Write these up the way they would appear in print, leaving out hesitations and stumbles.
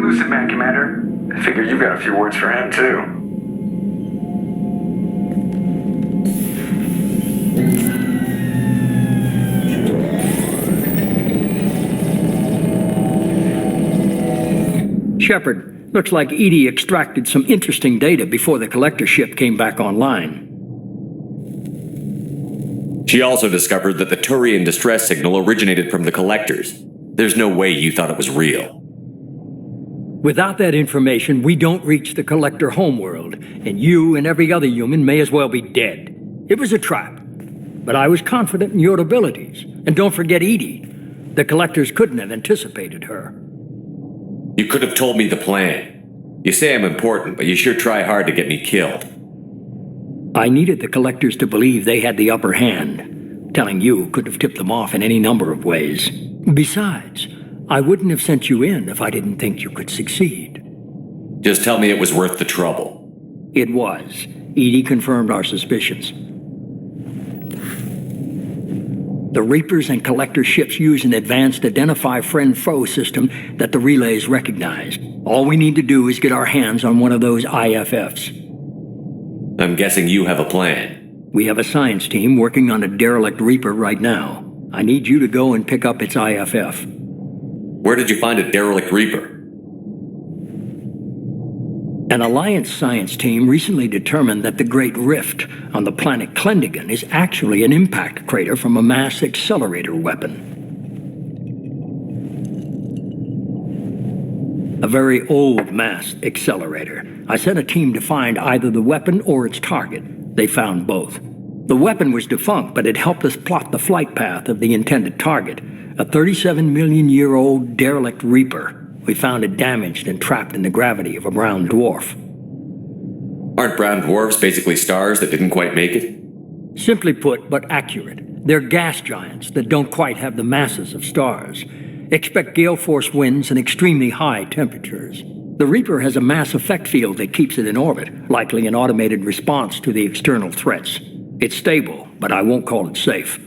elusive man, Commander. I figure you've got a few words for him, too. Shepard, looks like Edie extracted some interesting data before the collector ship came back online. She also discovered that the Turian distress signal originated from the collectors. There's no way you thought it was real. Without that information, we don't reach the collector homeworld, and you and every other human may as well be dead. It was a trap, but I was confident in your abilities. And don't forget Edie. The collectors couldn't have anticipated her. You could have told me the plan. You say I'm important, but you sure try hard to get me killed. I needed the collectors to believe they had the upper hand. Telling you could have tipped them off in any number of ways. Besides, I wouldn't have sent you in if I didn't think you could succeed. Just tell me it was worth the trouble. It was. Edie confirmed our suspicions. The Reapers and Collector ships use an advanced identify friend-foe system that the relays recognize. All we need to do is get our hands on one of those IFFs. I'm guessing you have a plan. We have a science team working on a derelict Reaper right now. I need you to go and pick up its IFF. Where did you find a derelict Reaper? An Alliance science team recently determined that the Great Rift on the planet Klendigan is actually an impact crater from a mass accelerator weapon. A very old mass accelerator. I sent a team to find either the weapon or its target. They found both. The weapon was defunct, but it helped us plot the flight path of the intended target, a 37-million-year-old derelict Reaper. We found it damaged and trapped in the gravity of a brown dwarf. Aren't brown dwarfs basically stars that didn't quite make it? Simply put, but accurate. They're gas giants that don't quite have the masses of stars. Expect gale force winds and extremely high temperatures. The Reaper has a mass effect field that keeps it in orbit, likely an automated response to the external threats. It's stable, but I won't call it safe.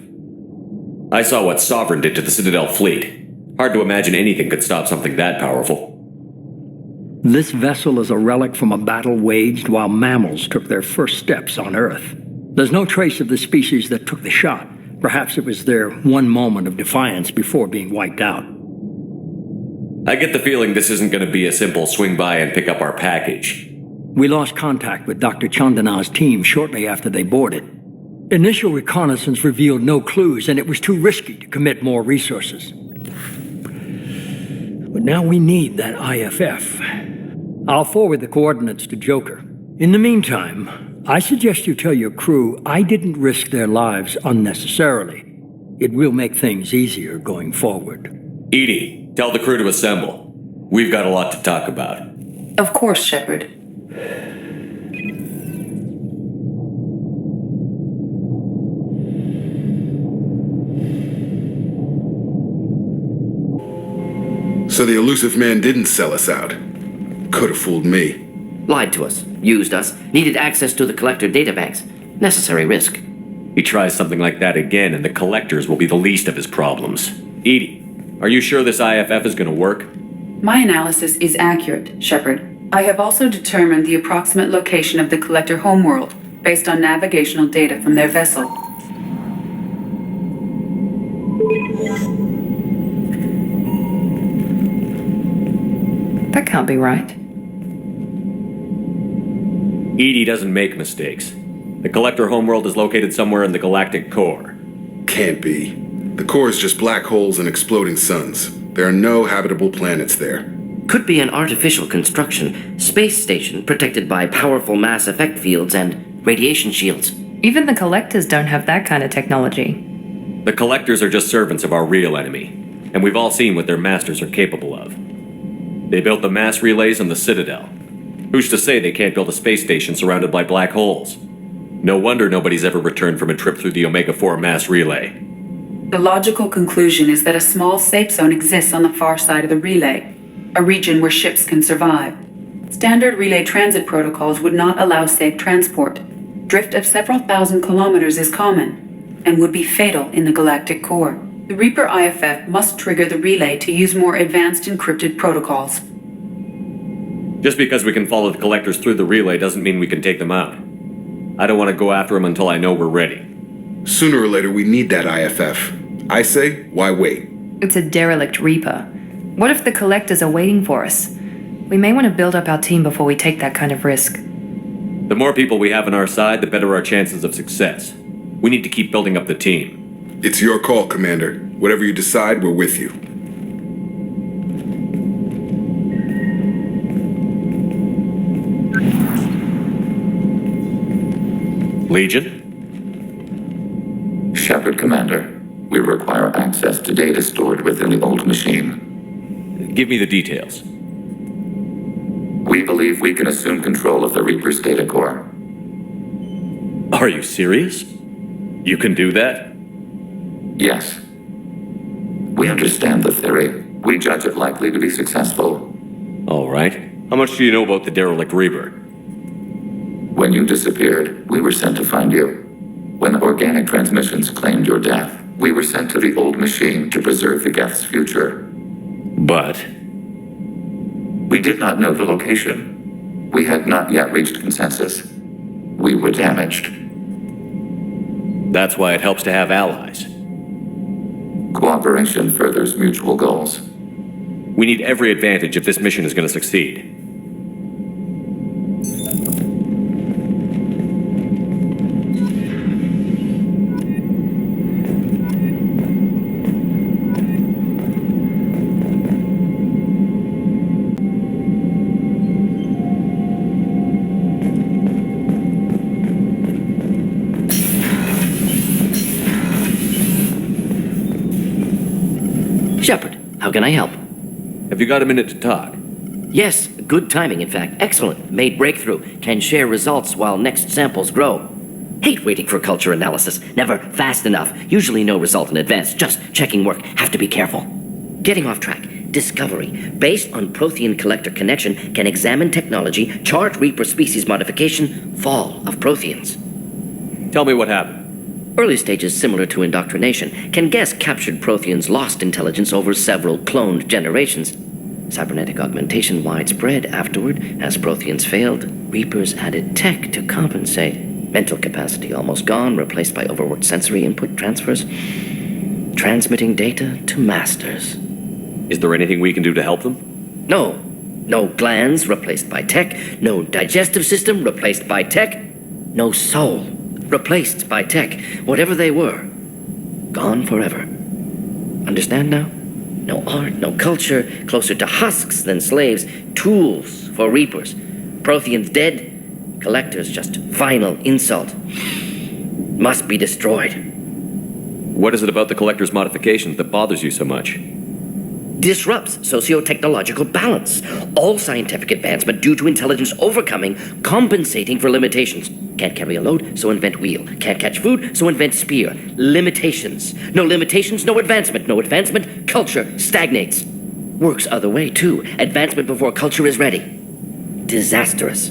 I saw what Sovereign did to the Citadel fleet. Hard to imagine anything could stop something that powerful. This vessel is a relic from a battle waged while mammals took their first steps on Earth. There's no trace of the species that took the shot. Perhaps it was their one moment of defiance before being wiped out. I get the feeling this isn't going to be a simple swing by and pick up our package. We lost contact with Dr. Chandana's team shortly after they boarded. Initial reconnaissance revealed no clues, and it was too risky to commit more resources. But now we need that IFF. I'll forward the coordinates to Joker. In the meantime, I suggest you tell your crew I didn't risk their lives unnecessarily. It will make things easier going forward. Edie, tell the crew to assemble. We've got a lot to talk about. Of course, Shepard. So the elusive man didn't sell us out. Could have fooled me. Lied to us, used us, needed access to the collector databanks. Necessary risk. He tries something like that again, and the collectors will be the least of his problems. Edie, are you sure this IFF is going to work? My analysis is accurate, Shepard. I have also determined the approximate location of the collector homeworld based on navigational data from their vessel. That can't be right. Edie doesn't make mistakes. The collector homeworld is located somewhere in the galactic core. Can't be. The core is just black holes and exploding suns. There are no habitable planets there. Could be an artificial construction, space station protected by powerful mass effect fields and radiation shields. Even the collectors don't have that kind of technology. The collectors are just servants of our real enemy, and we've all seen what their masters are capable of. They built the mass relays on the Citadel. Who's to say they can't build a space station surrounded by black holes? No wonder nobody's ever returned from a trip through the Omega-4 mass relay. The logical conclusion is that a small safe zone exists on the far side of the relay, a region where ships can survive. Standard relay transit protocols would not allow safe transport. Drift of several thousand kilometers is common, and would be fatal in the galactic core. The Reaper IFF must trigger the relay to use more advanced encrypted protocols. Just because we can follow the collectors through the relay doesn't mean we can take them out. I don't want to go after them until I know we're ready. Sooner or later, we need that IFF. I say, why wait? It's a derelict Reaper. What if the Collectors are waiting for us? We may want to build up our team before we take that kind of risk. The more people we have on our side, the better our chances of success. We need to keep building up the team. It's your call, Commander. Whatever you decide, we're with you. Legion? Shepard, Commander. We require access to data stored within the old machine. Give me the details. We believe we can assume control of the Reaper's data core. Are you serious? You can do that? Yes. We understand the theory. We judge it likely to be successful. All right. How much do you know about the derelict Reaper? When you disappeared, we were sent to find you. When organic transmissions claimed your death, we were sent to the old machine to preserve the Geth's future. But... We did not know the location. We had not yet reached consensus. We were damaged. That's why it helps to have allies. Cooperation furthers mutual goals. We need every advantage if this mission is going to succeed. Shepard, how can I help? Have you got a minute to talk? Yes, good timing, in fact. Excellent. Made breakthrough. Can share results while next samples grow. Hate waiting for culture analysis. Never fast enough. Usually no result in advance. Just checking work. Have to be careful. Getting off track. Discovery. Based on Prothean collector connection, can examine technology, chart Reaper species modification, fall of Protheans. Tell me what happened. Early stages similar to indoctrination. Can guess captured Protheans lost intelligence over several cloned generations. Cybernetic augmentation widespread afterward. As Protheans failed, Reapers added tech to compensate. Mental capacity almost gone, replaced by overworked sensory input transfers. Transmitting data to masters. Is there anything we can do to help them? No. No glands replaced by tech. No digestive system replaced by tech. No soul replaced by tech. Whatever they were, gone forever. Understand now? No art, no culture, closer to husks than slaves, tools for Reapers. Protheans dead, collectors just final insult. Must be destroyed. What is it about the collector's modifications that bothers you so much? Disrupts socio-technological balance. All scientific advancement due to intelligence overcoming, compensating for limitations. Can't carry a load, so invent wheel. Can't catch food, so invent spear. Limitations. No limitations, no advancement. No advancement, culture stagnates. Works other way, too. Advancement before culture is ready. Disastrous.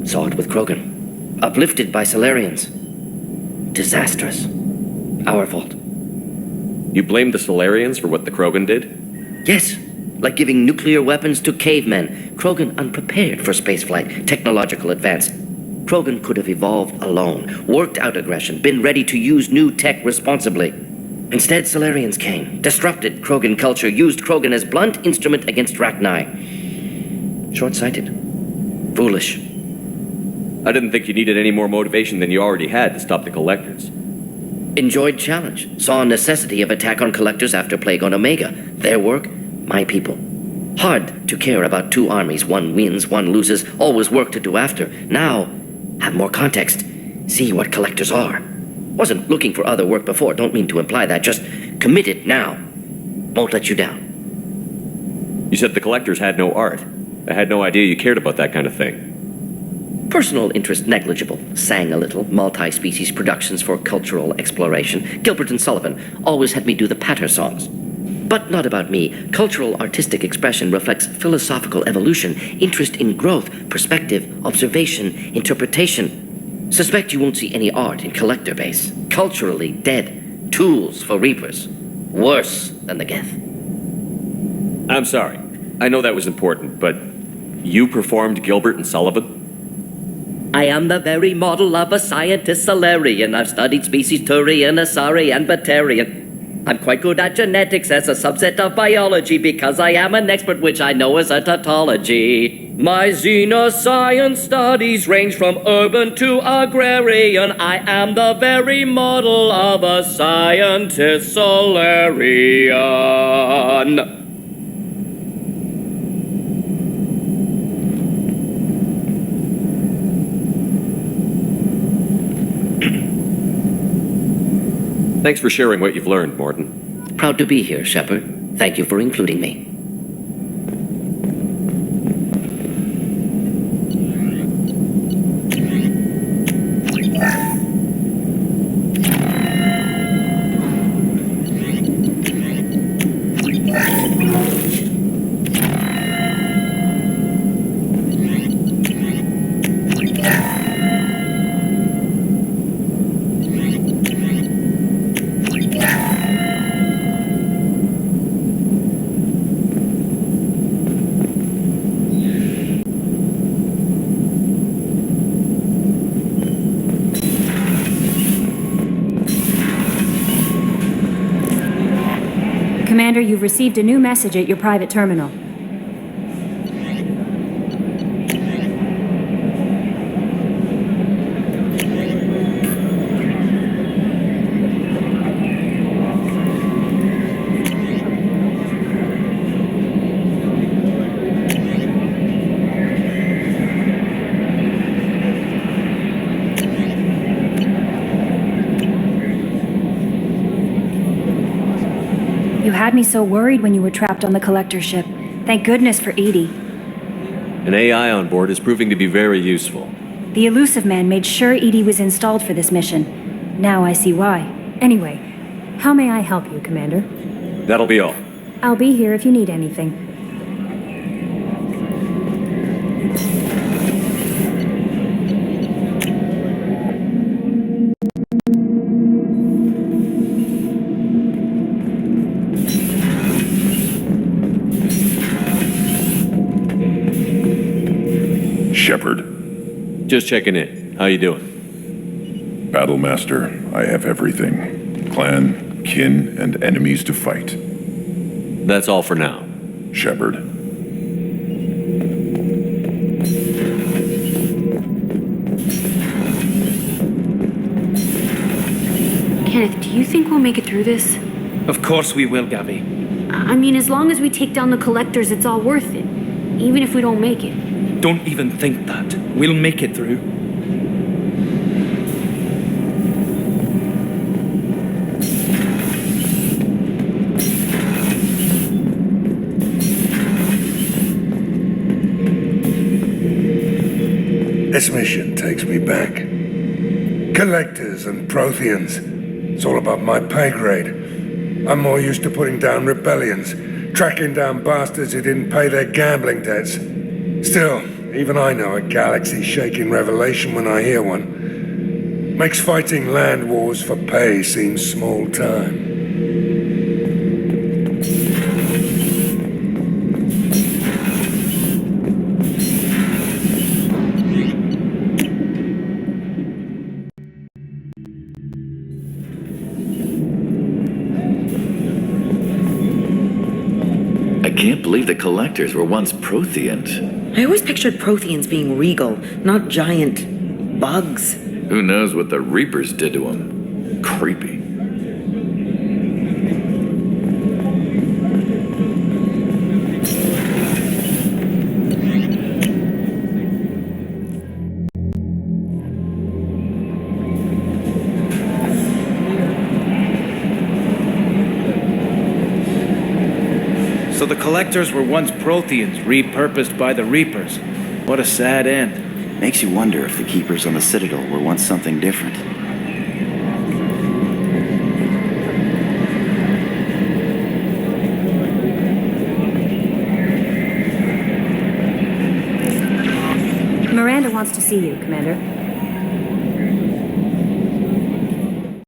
Saw it with Krogan. Uplifted by Solarians. Disastrous. Our fault. You blame the Solarians for what the Krogan did? Yes, like giving nuclear weapons to cavemen. Krogan unprepared for spaceflight, technological advance. Krogan could have evolved alone, worked out aggression, been ready to use new tech responsibly. Instead, Solarians came, disrupted Krogan culture, used Krogan as blunt instrument against Rachni. Short-sighted. Foolish. I didn't think you needed any more motivation than you already had to stop the collectors. Enjoyed challenge. Saw necessity of attack on collectors after Plague on Omega. Their work, my people. Hard to care about two armies. One wins, one loses. Always work to do after. Now, have more context. See what collectors are. Wasn't looking for other work before. Don't mean to imply that. Just committed now. Won't let you down. You said the collectors had no art. I had no idea you cared about that kind of thing. Personal interest negligible. Sang a little. Multi-species productions for cultural exploration. Gilbert and Sullivan always had me do the patter songs. But not about me. Cultural artistic expression reflects philosophical evolution, interest in growth, perspective, observation, interpretation. Suspect you won't see any art in collector base. Culturally dead. Tools for Reapers. Worse than the Geth. I'm sorry. I know that was important, but You performed Gilbert and Sullivan? I am the very model of a scientist Solarian. I've studied species Turian, Asari, and Batarian. I'm quite good at genetics as a subset of biology because I am an expert, which I know is a tautology. My xenoscience studies range from urban to agrarian. I am the very model of a scientist Solarian. Thanks for sharing what you've learned, Morton. Proud to be here, Shepard. Thank you for including me. Commander, you've received a new message at your private terminal. You had me so worried when you were trapped on the collector ship. Thank goodness for Edie. An AI on board is proving to be very useful. The elusive man made sure Edie was installed for this mission. Now I see why. Anyway, how may I help you, Commander? That'll be all. I'll be here if you need anything. Shepard. Just checking in. How you doing? Battlemaster, I have everything. Clan, kin, and enemies to fight. That's all for now. Shepard. Kenneth, do you think we'll make it through this? Of course we will, Gabby. I mean, as long as we take down the collectors, it's all worth it. Even if we don't make it. Don't even think that. We'll make it through. This mission takes me back. Collectors and Protheans. It's all above my pay grade. I'm more used to putting down rebellions, tracking down bastards who didn't pay their gambling debts. Still, even I know a galaxy-shaking revelation when I hear one. Makes fighting land wars for pay seem small time. I can't believe the collectors were once Protheans. I always pictured Protheans being regal, not giant bugs. Who knows what the Reapers did to them? Creepy. So the collectors were once Protheans, repurposed by the Reapers. What a sad end. Makes you wonder if the Keepers on the Citadel were once something different. Miranda wants to see you, Commander.